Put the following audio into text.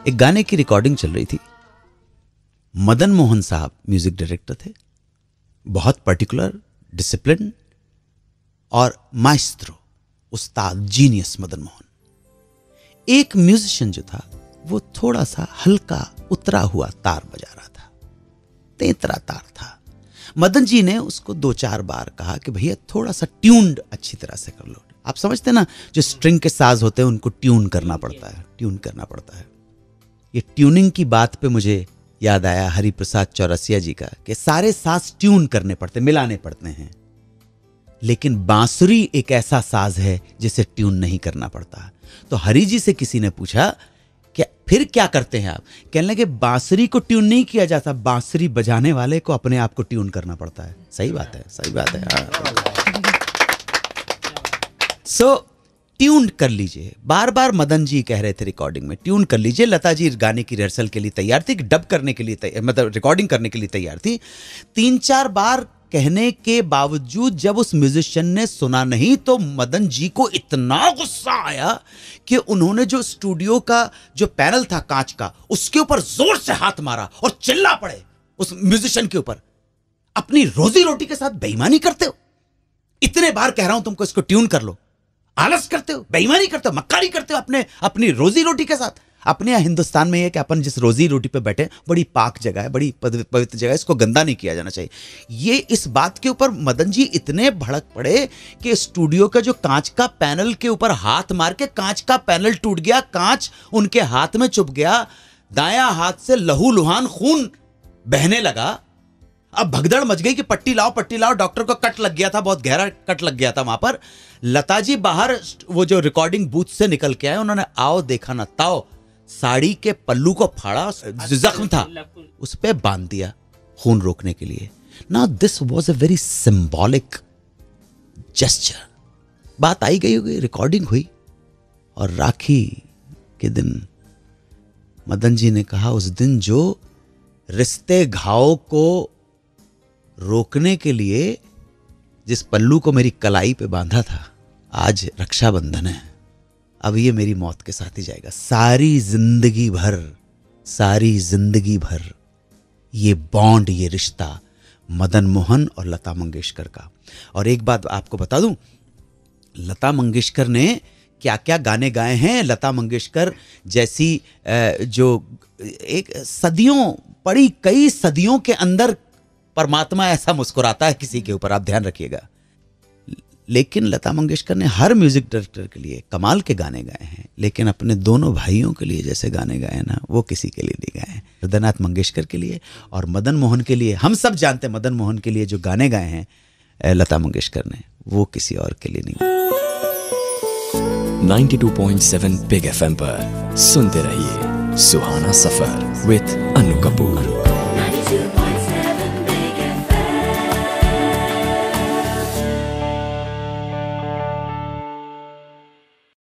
एक गाने की रिकॉर्डिंग चल रही थी। मदन मोहन साहब म्यूजिक डायरेक्टर थे, बहुत पर्टिकुलर, डिसिप्लिन और माइस्ट्रो, उस्ताद, जीनियस मदन मोहन। एक म्यूजिशियन जो था वो थोड़ा सा हल्का उतरा हुआ तार बजा रहा था, तेतरा तार था। मदन जी ने उसको 2-4 बार कहा कि भैया थोड़ा सा ट्यून्ड अच्छी तरह से कर लो। आप समझते ना, जो स्ट्रिंग के साज होते हैं उनको ट्यून करना पड़ता है, ट्यून करना पड़ता है। ये ट्यूनिंग की बात पे मुझे याद आया हरिप्रसाद चौरसिया जी का कि सारे साज ट्यून करने पड़ते, मिलाने पड़ते हैं, लेकिन बांसुरी एक ऐसा साज है जिसे ट्यून नहीं करना पड़ता। तो हरि जी से किसी ने पूछा कि फिर क्या करते हैं आप? कहने लगे बांसुरी को ट्यून नहीं किया जाता, बांसुरी बजाने वाले को अपने आप को ट्यून करना पड़ता है। सही बात है, सही बात है। सो ट्यून कर लीजिए। बार बार मदन जी कह रहे थे रिकॉर्डिंग में ट्यून कर लीजिए। लता जी गाने की रिहर्सल के लिए तैयार थी, डब करने के लिए मतलब रिकॉर्डिंग करने के लिए तैयार थी। 3-4 बार कहने के बावजूद जब उस म्यूजिशियन ने सुना नहीं तो मदन जी को इतना गुस्सा आया कि उन्होंने जो स्टूडियो का जो पैनल था कांच का, उसके ऊपर जोर से हाथ मारा और चिल्ला पड़े उस म्यूजिशियन के ऊपर, अपनी रोजी रोटी के साथ बेईमानी करते हो। इतने बार कह रहा हूं तुमको इसको ट्यून कर लो, आलस करते हो, बेईमानी करते हो, मक्कारी करते हो अपनी रोजी रोटी के साथ। अपने यहाँ हिंदुस्तान में ये कि अपन जिस रोजी रोटी पे बैठे, बड़ी पाक जगह है, बड़ी पवित्र जगह है, इसको गंदा नहीं किया जाना चाहिए। ये इस बात के ऊपर मदन जी इतने भड़क पड़े कि स्टूडियो का जो कांच का पैनल के ऊपर हाथ मार के कांच का पैनल टूट गया, कांच उनके हाथ में चुभ गया, दायां हाथ से लहू लुहान खून बहने लगा। अब भगदड़ मच गई कि पट्टी लाओ, पट्टी लाओ। डॉक्टर को कट लग गया था, बहुत गहरा कट लग गया था वहां पर। लता जी बाहर वो जो रिकॉर्डिंग बूथ से निकल के आए, उन्होंने आओ देखा ना ताओ, साड़ी के पल्लू को फाड़ा, जख्म था उस पे बांध दिया खून रोकने के लिए। Now this was a very symbolic gesture. बात आई गई, रिकॉर्डिंग हुई और राखी के दिन मदन जी ने कहा, उस दिन जो रिश्ते घाव को रोकने के लिए जिस पल्लू को मेरी कलाई पे बांधा था, आज रक्षाबंधन है, अब ये मेरी मौत के साथ ही जाएगा। सारी जिंदगी भर ये बॉन्ड, ये रिश्ता मदन मोहन और लता मंगेशकर का। और एक बात आपको बता दूं, लता मंगेशकर ने क्या क्या गाने गाए हैं। लता मंगेशकर जैसी जो एक सदियों पड़ी, कई सदियों के अंदर परमात्मा ऐसा मुस्कुराता है किसी के ऊपर, आप ध्यान रखिएगा। लेकिन लता मंगेशकर ने हर म्यूजिक डायरेक्टर के लिए कमाल के गाने गाए हैं, लेकिन अपने दोनों भाइयों के लिए जैसे गाने गाए ना, वो किसी के लिए नहीं गाए। हृदयनाथ मंगेशकर के लिए और मदन मोहन के लिए, हम सब जानते हैं मदन मोहन के लिए जो गाने गाए हैं लता मंगेशकर ने, वो किसी और के लिए नहीं। 92.7 बिग FM पर सुनते रहिए सुहाना सफर विद अनु कपूर।